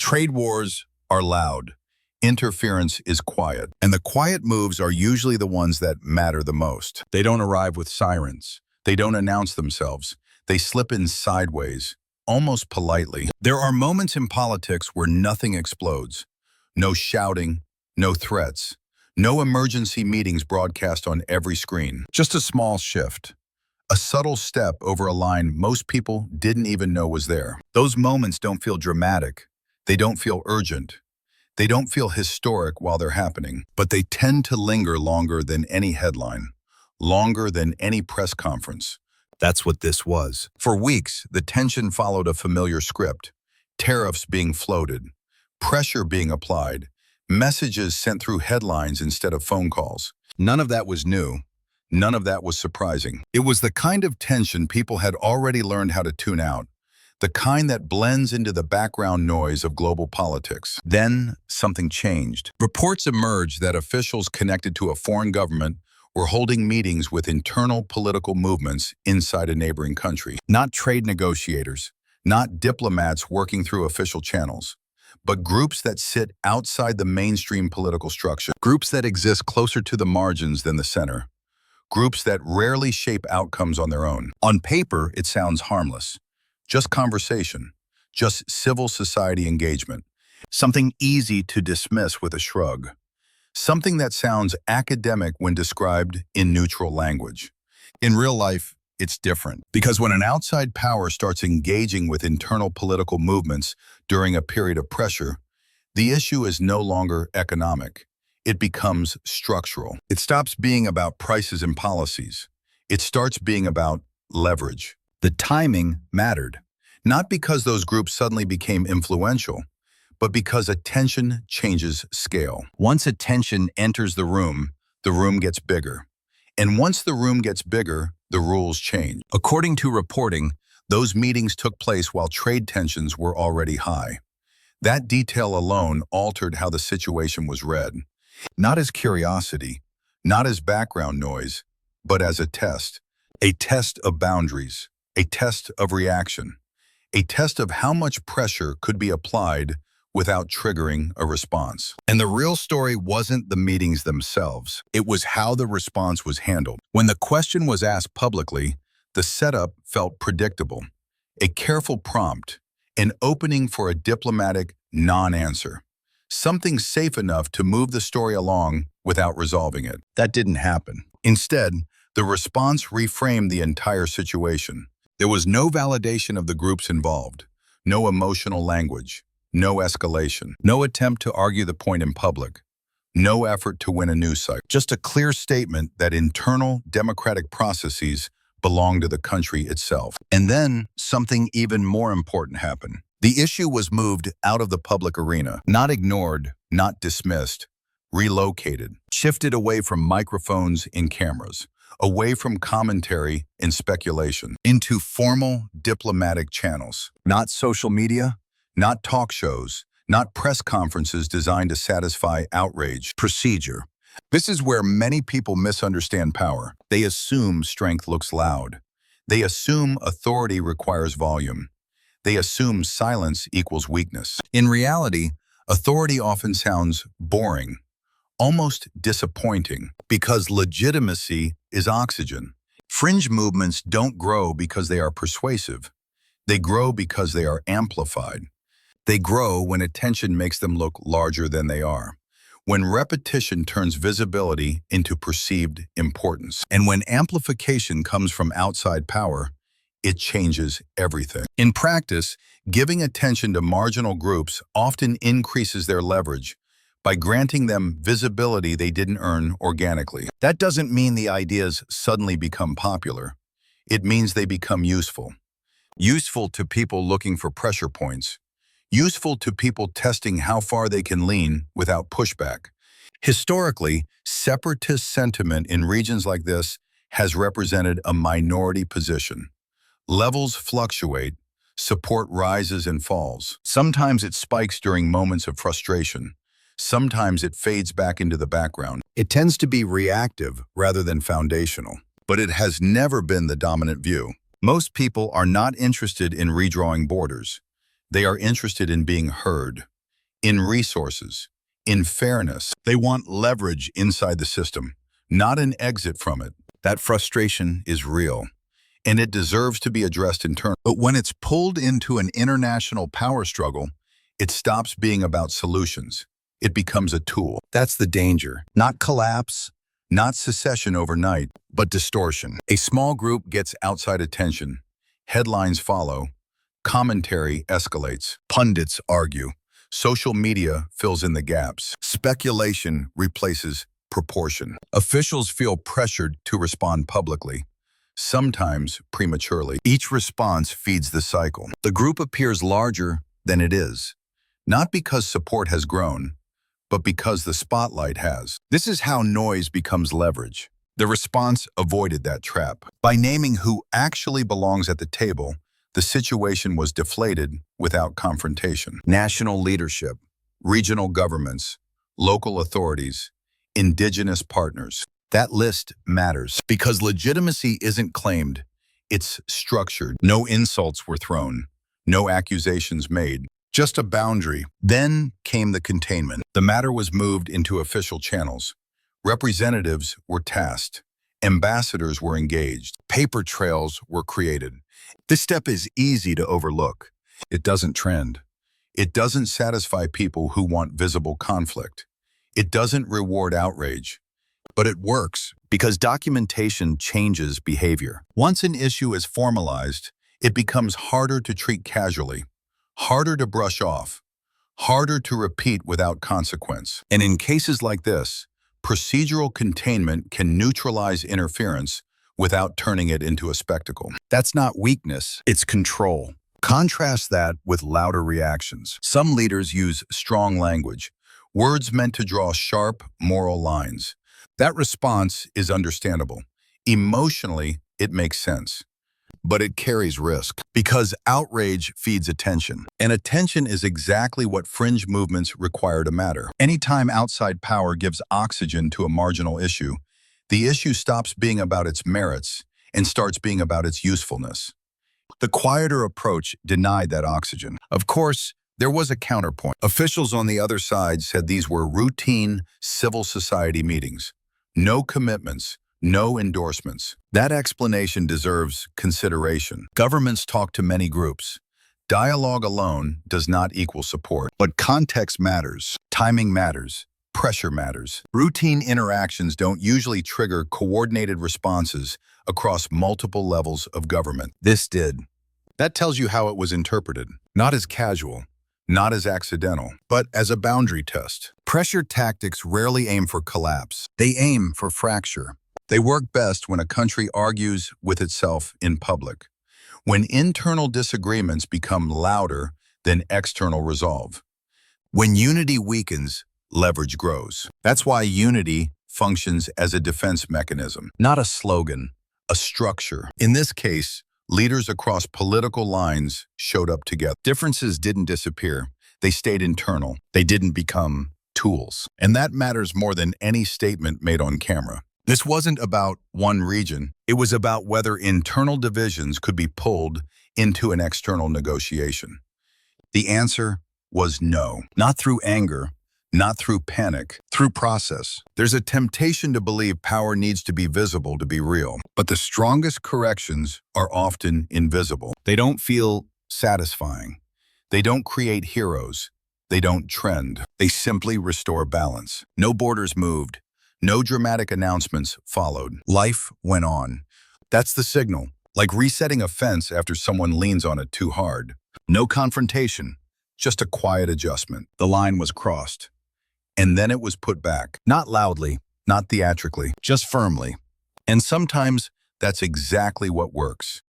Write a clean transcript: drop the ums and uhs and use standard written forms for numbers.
Trade wars are loud. Interference is quiet. And the quiet moves are usually the ones that matter the most. They don't arrive with sirens. They don't announce themselves. They slip in sideways, almost politely. There are moments in politics where nothing explodes. No shouting, no threats, no emergency meetings broadcast on every screen. Just a small shift. A subtle step over a line most people didn't even know was there. Those moments don't feel dramatic. They don't feel urgent. They don't feel historic while they're happening, but they tend to linger longer than any headline, longer than any press conference. That's what this was. For weeks, the tension followed a familiar script. Tariffs being floated, pressure being applied, messages sent through headlines instead of phone calls. None of that was new. None of that was surprising. It was the kind of tension people had already learned how to tune out, the kind that blends into the background noise of global politics. Then something changed. Reports emerged that officials connected to a foreign government were holding meetings with internal political movements inside a neighboring country. Not trade negotiators, not diplomats working through official channels, but groups that sit outside the mainstream political structure, groups that exist closer to the margins than the center, groups that rarely shape outcomes on their own. On paper, it sounds harmless. Just conversation, just civil society engagement, something easy to dismiss with a shrug, something that sounds academic when described in neutral language. In real life, it's different, because when an outside power starts engaging with internal political movements during a period of pressure, the issue is no longer economic. It becomes structural. It stops being about prices and policies. It starts being about leverage. The timing mattered, not because those groups suddenly became influential, but because attention changes scale. Once attention enters the room gets bigger. And once the room gets bigger, the rules change. According to reporting, those meetings took place while trade tensions were already high. That detail alone altered how the situation was read. Not as curiosity, not as background noise, but as a test of boundaries, a test of reaction, a test of how much pressure could be applied without triggering a response. And the real story wasn't the meetings themselves. It was how the response was handled. When the question was asked publicly, the setup felt predictable. A careful prompt, an opening for a diplomatic non-answer. Something safe enough to move the story along without resolving it. That didn't happen. Instead, the response reframed the entire situation. There was no validation of the groups involved, no emotional language, no escalation, no attempt to argue the point in public, no effort to win a news cycle. Just a clear statement that internal democratic processes belong to the country itself. And then something even more important happened. The issue was moved out of the public arena, not ignored, not dismissed, relocated, shifted away from microphones and cameras, away from commentary and speculation, into formal diplomatic channels. Not social media, not talk shows, not press conferences designed to satisfy outrage. Procedure. This is where many people misunderstand power. They assume strength looks loud. They assume authority requires volume. They assume silence equals weakness. In reality, authority often sounds boring, almost disappointing, because legitimacy is oxygen. Fringe movements don't grow because they are persuasive. They grow because they are amplified. They grow when attention makes them look larger than they are, when repetition turns visibility into perceived importance, and when amplification comes from outside power, it changes everything. In practice, giving attention to marginal groups often increases their leverage by granting them visibility they didn't earn organically. That doesn't mean the ideas suddenly become popular. It means they become useful. Useful to people looking for pressure points. Useful to people testing how far they can lean without pushback. Historically, separatist sentiment in regions like this has represented a minority position. Levels fluctuate, support rises and falls. Sometimes it spikes during moments of frustration. Sometimes it fades back into the background. It tends to be reactive rather than foundational, but it has never been the dominant view. Most people are not interested in redrawing borders. They are interested in being heard. in resources, in fairness. They want leverage inside the system, not an exit from it. That frustration is real, and it deserves to be addressed internally. But when it's pulled into an international power struggle, it stops being about solutions. It becomes a tool. That's the danger. Not collapse, not secession overnight, but distortion. A small group gets outside attention. Headlines follow. Commentary escalates. Pundits argue. Social media fills in the gaps. Speculation replaces proportion. Officials feel pressured to respond publicly, sometimes prematurely. Each response feeds the cycle. The group appears larger than it is, not because support has grown, but because the spotlight has. This is how noise becomes leverage. The response avoided that trap. By naming who actually belongs at the table, the situation was deflated without confrontation. National leadership, regional governments, local authorities, indigenous partners. That list matters because legitimacy isn't claimed, it's structured. No insults were thrown, no accusations made, just a boundary. Then came the containment. The matter was moved into official channels. Representatives were tasked. Ambassadors were engaged. Paper trails were created. This step is easy to overlook. It doesn't trend. It doesn't satisfy people who want visible conflict. It doesn't reward outrage. But it works because documentation changes behavior. Once an issue is formalized, it becomes harder to treat casually, harder to brush off, harder to repeat without consequence. And in cases like this, procedural containment can neutralize interference without turning it into a spectacle. That's not weakness, it's control. Contrast that with louder reactions. Some leaders use strong language, words meant to draw sharp moral lines. That response is understandable. Emotionally, it makes sense. But it carries risk because outrage feeds attention. And attention is exactly what fringe movements require to matter. Anytime outside power gives oxygen to a marginal issue, the issue stops being about its merits and starts being about its usefulness. The quieter approach denied that oxygen. Of course, there was a counterpoint. Officials on the other side said these were routine civil society meetings. No commitments, no endorsements. That explanation deserves consideration. Governments talk to many groups. Dialogue alone does not equal support. But context matters, timing matters, pressure matters. Routine interactions don't usually trigger coordinated responses across multiple levels of government. This did. That tells you how it was interpreted, not as casual, not as accidental, but as a boundary test. Pressure tactics rarely aim for collapse. They aim for fracture. They work best when a country argues with itself in public, when internal disagreements become louder than external resolve. When unity weakens, leverage grows. That's why unity functions as a defense mechanism, not a slogan, a structure. In this case, leaders across political lines showed up together. Differences didn't disappear. They stayed internal. They didn't become tools. And that matters more than any statement made on camera. This wasn't about one region. It was about whether internal divisions could be pulled into an external negotiation. The answer was no. Not through anger, not through panic, through process. There's a temptation to believe power needs to be visible to be real, but the strongest corrections are often invisible. They don't feel satisfying. They don't create heroes. They don't trend. They simply restore balance. No borders moved. No dramatic announcements followed. Life went on. That's the signal, like resetting a fence after someone leans on it too hard. No confrontation, just a quiet adjustment. The line was crossed. And then it was put back. Not loudly, not theatrically, just firmly. And sometimes that's exactly what works.